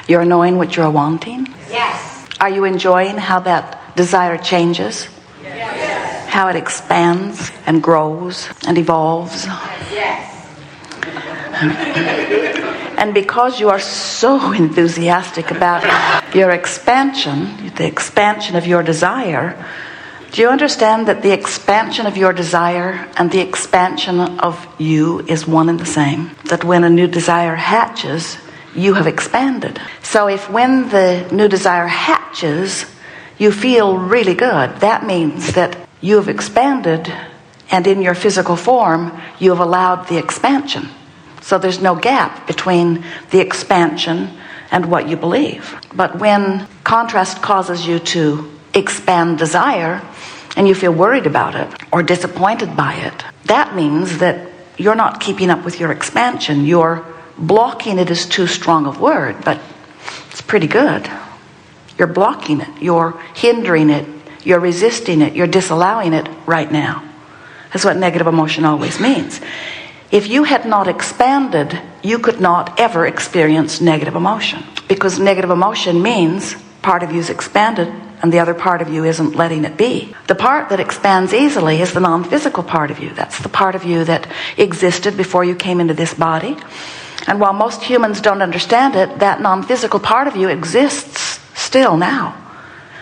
You're knowing what you're wanting? Yes. Are you enjoying how that desire changes? Yes. How it expands and grows and evolves? Yes. And because you are so enthusiastic about your expansion, the expansion of your desire, do you understand that the expansion of your desire and the expansion of you is one and the same? That when a new desire hatches, you have expanded. So if when the new desire hatches, you feel really good, that means that you have expanded, and in your physical form, you have allowed the expansion. So there's no gap between the expansion and what you believe. But when contrast causes you to expand desire, and you feel worried about it or disappointed by it, that means that you're not keeping up with your expansion. You're blocking it is too strong a word, but it's pretty good. You're blocking it. You're hindering it. You're resisting it. You're disallowing it right now. That's what negative emotion always means. If you had not expanded, you could not ever experience negative emotion. Because negative emotion means part of you's expanded and the other part of you isn't letting it be. The part that expands easily is the non-physical part of you. That's the part of you that existed before you came into this body. And while most humans don't understand it, that non-physical part of you exists still now.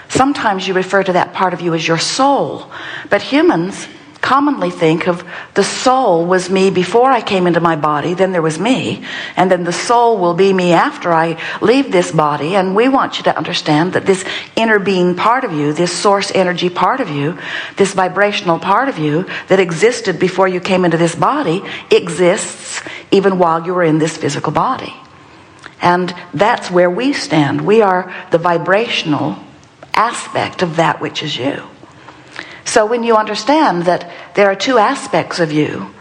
Sometimes you refer to that part of you as your soul. But humans commonly think of the soul was me before I came into my body, then there was me, and then the soul will be me after I leave this body. And we want you to understand that this inner being part of you, this source energy part of you, this vibrational part of you that existed before you came into this body, exists even while you were in this physical body. And that's where we stand. We are the vibrational aspect of that which is you. So when you understand that there are two aspects of you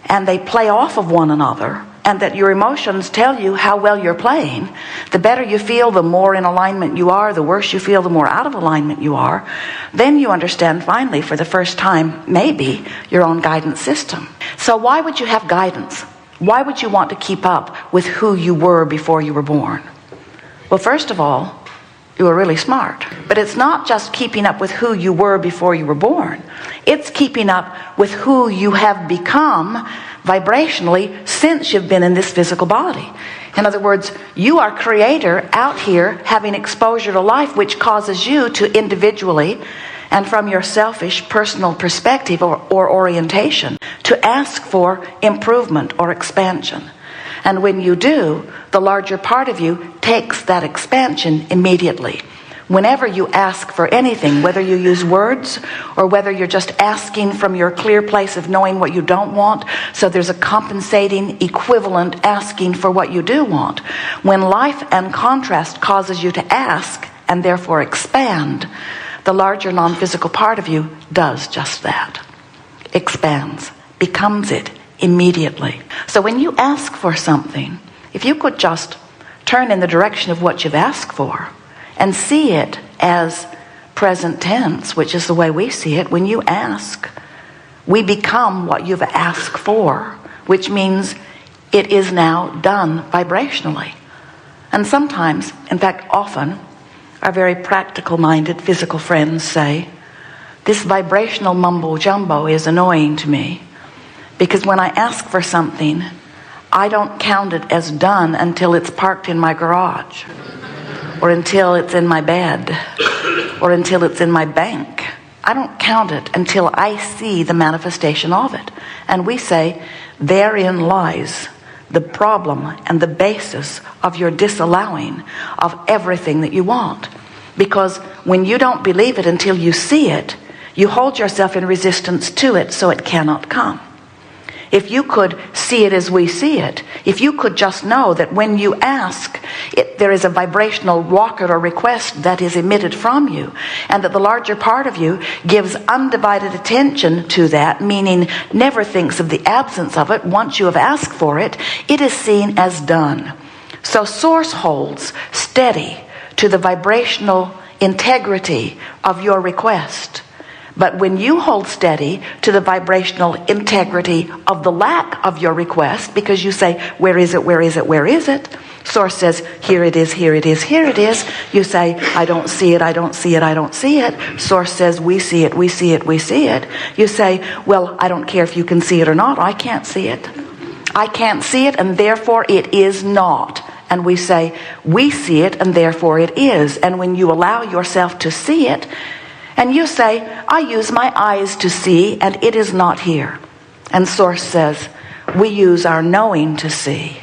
and they play off of one another, and that your emotions tell you how well you're playing, the better you feel, the more in alignment you are, the worse you feel, the more out of alignment you are, then you understand finally for the first time maybe your own guidance system. So why would you have guidance? Why would you want to keep up with who you were before you were born? Well, first of all, you were really smart. But it's not just keeping up with who you were before you were born. It's keeping up with who you have become vibrationally since you've been in this physical body. In other words, you are creator out here having exposure to life, which causes you to individually and from your selfish personal perspective or orientation to ask for improvement or expansion. And when you do, the larger part of you takes that expansion immediately. Whenever you ask for anything, whether you use words or whether you're just asking from your clear place of knowing what you don't want, so there's a compensating equivalent asking for what you do want. When life and contrast causes you to ask and therefore expand, the larger non-physical part of you does just that. Expands, becomes it immediately. So when you ask for something, if you could just turn in the direction of what you've asked for and see it as present tense, which is the way we see it, when you ask, we become what you've asked for, which means it is now done vibrationally. And sometimes, in fact often, our very practical-minded physical friends say, this vibrational mumbo-jumbo is annoying to me, because when I ask for something, I don't count it as done until it's parked in my garage, or until it's in my bed, or until it's in my bank. I don't count it until I see the manifestation of it. And we say, therein lies the problem and the basis of your disallowing of everything that you want. Because when you don't believe it until you see it, you hold yourself in resistance to it, so it cannot come. If you could see it as we see it, if you could just know that when you ask, there is a vibrational rocket or request that is emitted from you, and that the larger part of you gives undivided attention to that, meaning never thinks of the absence of it. Once you have asked for it, it is seen as done. So Source holds steady to the vibrational integrity of your request. But when you hold steady to the vibrational integrity of the lack of your request, because you say, where is it, where is it, where is it? Source says, here it is, here it is, here it is. You say, I don't see it, I don't see it, I don't see it. Source says, we see it, we see it, we see it. You say, well, I don't care if you can see it or not. I can't see it. I can't see it, and therefore it is not. And we say, we see it, and therefore it is. And when you allow yourself to see it, and you say, I use my eyes to see, and it is not here. And Source says, we use our knowing to see.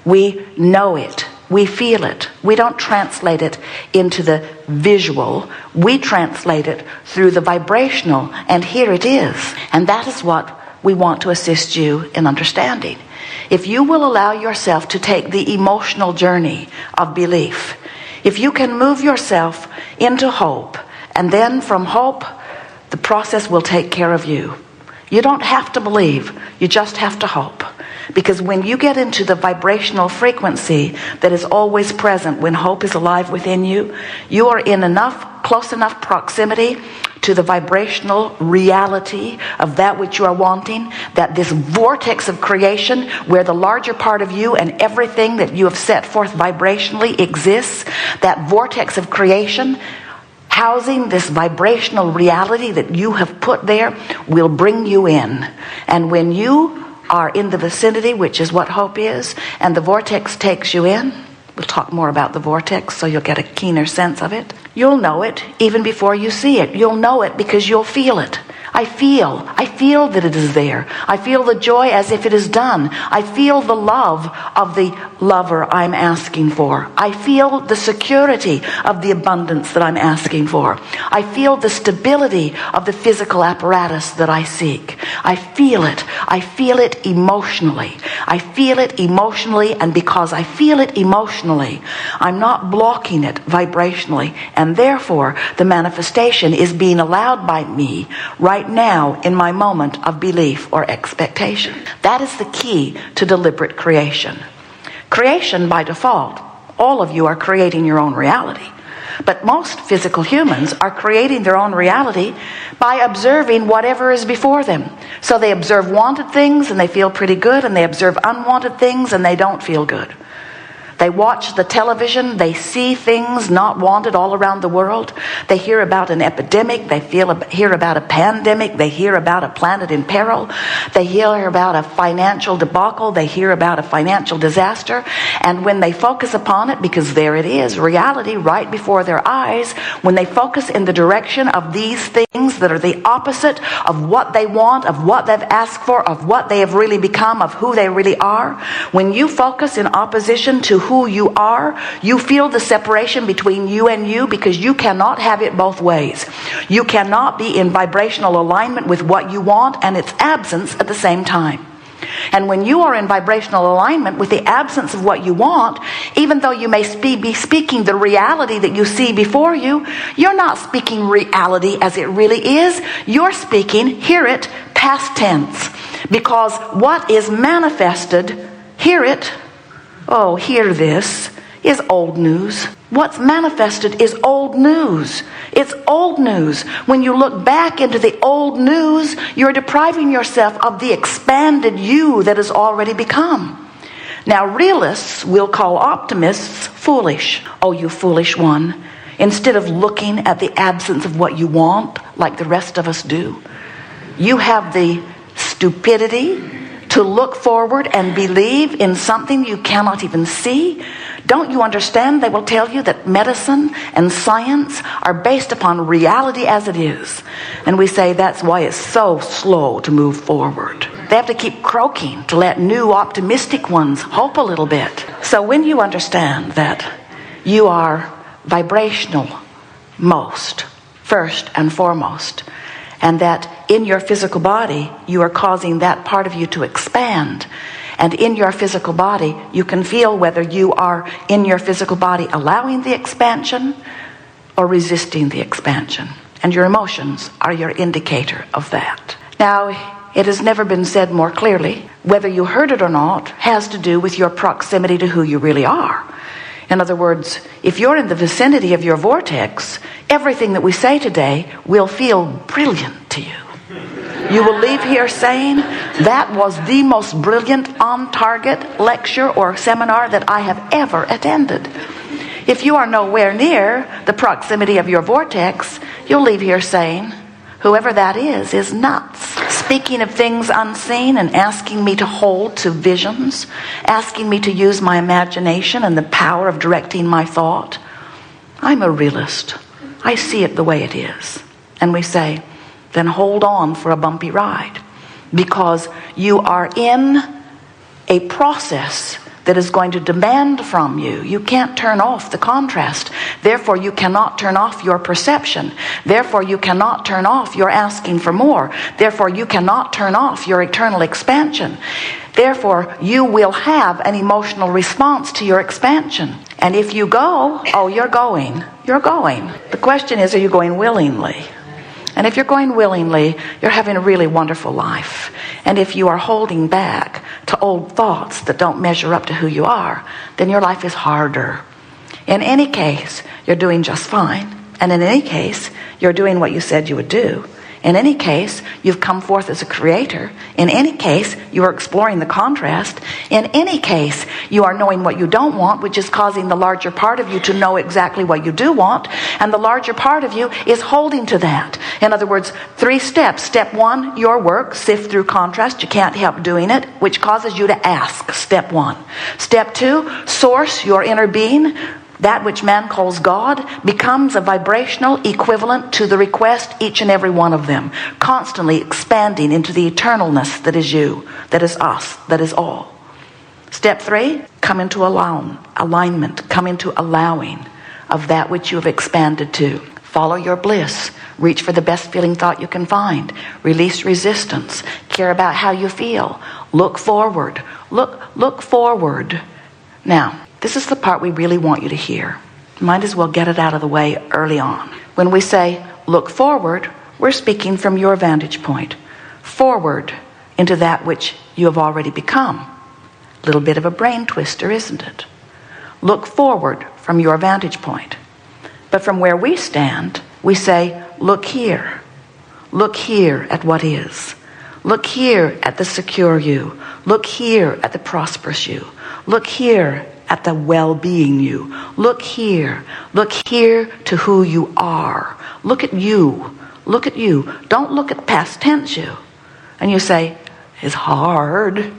We know it. We feel it. We don't translate it into the visual. We translate it through the vibrational, and here it is. And that is what we want to assist you in understanding. If you will allow yourself to take the emotional journey of belief, if you can move yourself into hope, and then from hope, the process will take care of you. You don't have to believe, you just have to hope. Because when you get into the vibrational frequency that is always present when hope is alive within you, you are in close enough proximity to the vibrational reality of that which you are wanting, that this vortex of creation where the larger part of you and everything that you have set forth vibrationally exists, that vortex of creation housing this vibrational reality that you have put there will bring you in. And when you are in the vicinity, which is what hope is, and the vortex takes you in, we'll talk more about the vortex so you'll get a keener sense of it. You'll know it even before you see it. You'll know it because you'll feel it. I feel that it is there. I feel the joy as if it is done. I feel the love of the lover I'm asking for. I feel the security of the abundance that I'm asking for. I feel the stability of the physical apparatus that I seek. I feel it. I feel it emotionally. I feel it emotionally, and because I feel it emotionally, I'm not blocking it vibrationally, and therefore the manifestation is being allowed by me right now in my moment of belief or expectation. That is the key to deliberate creation. Creation by default, all of you are creating your own reality. But most physical humans are creating their own reality by observing whatever is before them. So they observe wanted things and they feel pretty good, and they observe unwanted things and they don't feel good. They watch the television, they see things not wanted all around the world. They hear about an epidemic, they hear about a pandemic, they hear about a planet in peril, they hear about a financial debacle, they hear about a financial disaster. And when they focus upon it, because there it is, reality right before their eyes, when they focus in the direction of these things that are the opposite of what they want, of what they've asked for, of what they have really become, of who they really are, when you focus in opposition to who you are, you feel the separation between you and you, because you cannot have it both ways. You cannot be in vibrational alignment with what you want and its absence at the same time. And when you are in vibrational alignment with the absence of what you want, even though you may be speaking the reality that you see before you, you're not speaking reality as it really is. You're speaking, hear it, past tense. Because what is manifested, hear it, oh, hear this, is old news. What's manifested is old news. It's old news. When you look back into the old news, you're depriving yourself of the expanded you that has already become. Now, realists will call optimists foolish. Oh, you foolish one. Instead of looking at the absence of what you want, like the rest of us do, you have the stupidity to look forward and believe in something you cannot even see. Don't you understand? They will tell you that medicine and science are based upon reality as it is. And we say that's why it's so slow to move forward. They have to keep croaking to let new optimistic ones hope a little bit. So when you understand that you are vibrational most, first and foremost, and that in your physical body, you are causing that part of you to expand. And in your physical body, you can feel whether you are in your physical body allowing the expansion or resisting the expansion. And your emotions are your indicator of that. Now, it has never been said more clearly, whether you heard it or not has to do with your proximity to who you really are. In other words, if you're in the vicinity of your vortex, everything that we say today will feel brilliant to you. You will leave here saying, That was the most brilliant on-target lecture or seminar that I have ever attended. If you are nowhere near the proximity of your vortex, you'll leave here saying, whoever that is nuts. Speaking of things unseen and asking me to hold to visions, asking me to use my imagination and the power of directing my thought. I'm a realist. I see it the way it is. And we say, then hold on for a bumpy ride, because you are in a process that is going to demand from you. You can't turn off the contrast. Therefore, you cannot turn off your perception. Therefore, you cannot turn off your asking for more. Therefore, you cannot turn off your eternal expansion. Therefore, you will have an emotional response to your expansion. And if you go, oh, you're going. You're going. The question is, are you going willingly? And if you're going willingly, you're having a really wonderful life. And if you are holding back to old thoughts that don't measure up to who you are, then your life is harder. In any case, you're doing just fine. And in any case, you're doing what you said you would do. In any case, you've come forth as a creator. In any case, you are exploring the contrast. In any case, you are knowing what you don't want, which is causing the larger part of you to know exactly what you do want. And the larger part of you is holding to that. In other words, 3 steps. Step 1, your work, sift through contrast. You can't help doing it, which causes you to ask. Step 1. Step 2, source, your inner being. That which man calls God becomes a vibrational equivalent to the request, each and every one of them, constantly expanding into the eternalness that is you, that is us, that is all. Step 3, come into alignment, come into allowing of that which you have expanded to. Follow your bliss. Reach for the best feeling thought you can find. Release resistance. Care about how you feel. Look forward. Look forward. Now, this is the part we really want you to hear. Might as well get it out of the way early on. When we say, look forward, we're speaking from your vantage point. Forward into that which you have already become. A little bit of a brain twister, isn't it? Look forward from your vantage point. But from where we stand, we say, look here. Look here at what is. Look here at the secure you. Look here at the prosperous you. Look here at the well-being you. Look here. Look here to who you are. Look at you. Look at you. Don't look at past tense you. And you say, it's hard.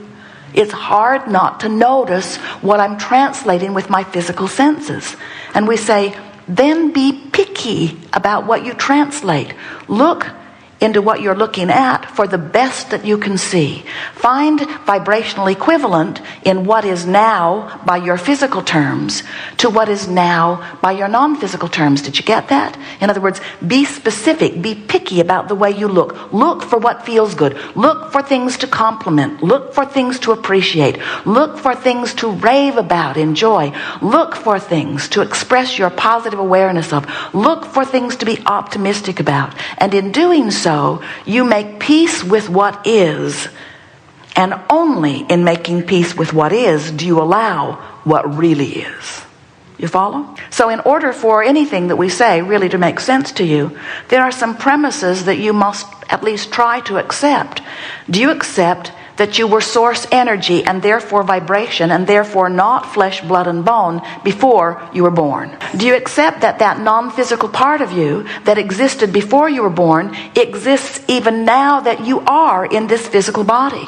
It's hard not to notice what I'm translating with my physical senses. And we say, then be picky about what you translate. Look into what you're looking at for the best that you can see. Find vibrational equivalent in what is now by your physical terms to what is now by your non-physical terms. Did you get that? In other words, be specific, be picky about the way you look. Look for what feels good. Look for things to compliment. Look for things to appreciate. Look for things to rave about, enjoy. Look for things to express your positive awareness of. Look for things to be optimistic about. And in doing so, you make peace with what is, and only in making peace with what is do you allow what really is. You follow? So in order for anything that we say really to make sense to you, there are some premises that you must at least try to accept. Do you accept that you were source energy and therefore vibration and therefore not flesh, blood, and bone before you were born? Do you accept that that non-physical part of you that existed before you were born exists even now that you are in this physical body?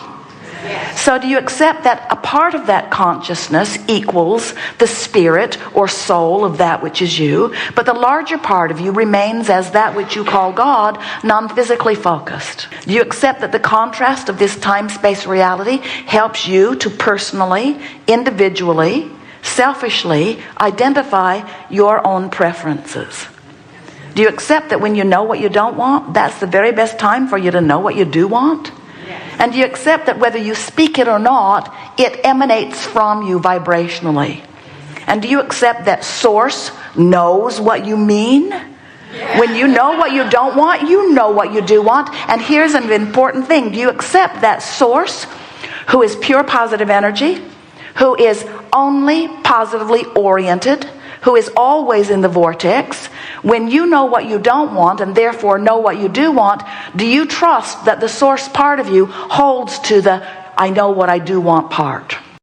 Yes. So do you accept that a part of that consciousness equals the spirit or soul of that which is you, but the larger part of you remains as that which you call God, non-physically focused? Do you accept that the contrast of this time-space reality helps you to personally, individually, selfishly identify your own preferences? Do you accept that when you know what you don't want, that's the very best time for you to know what you do want? And do you accept that whether you speak it or not, it emanates from you vibrationally? And do you accept that Source knows what you mean? When you know what you don't want, you know what you do want. And here's an important thing. Do you accept that Source, who is pure positive energy, who is only positively oriented, who is always in the vortex, when you know what you don't want and therefore know what you do want, do you trust that the source part of you holds to the I know what I do want part?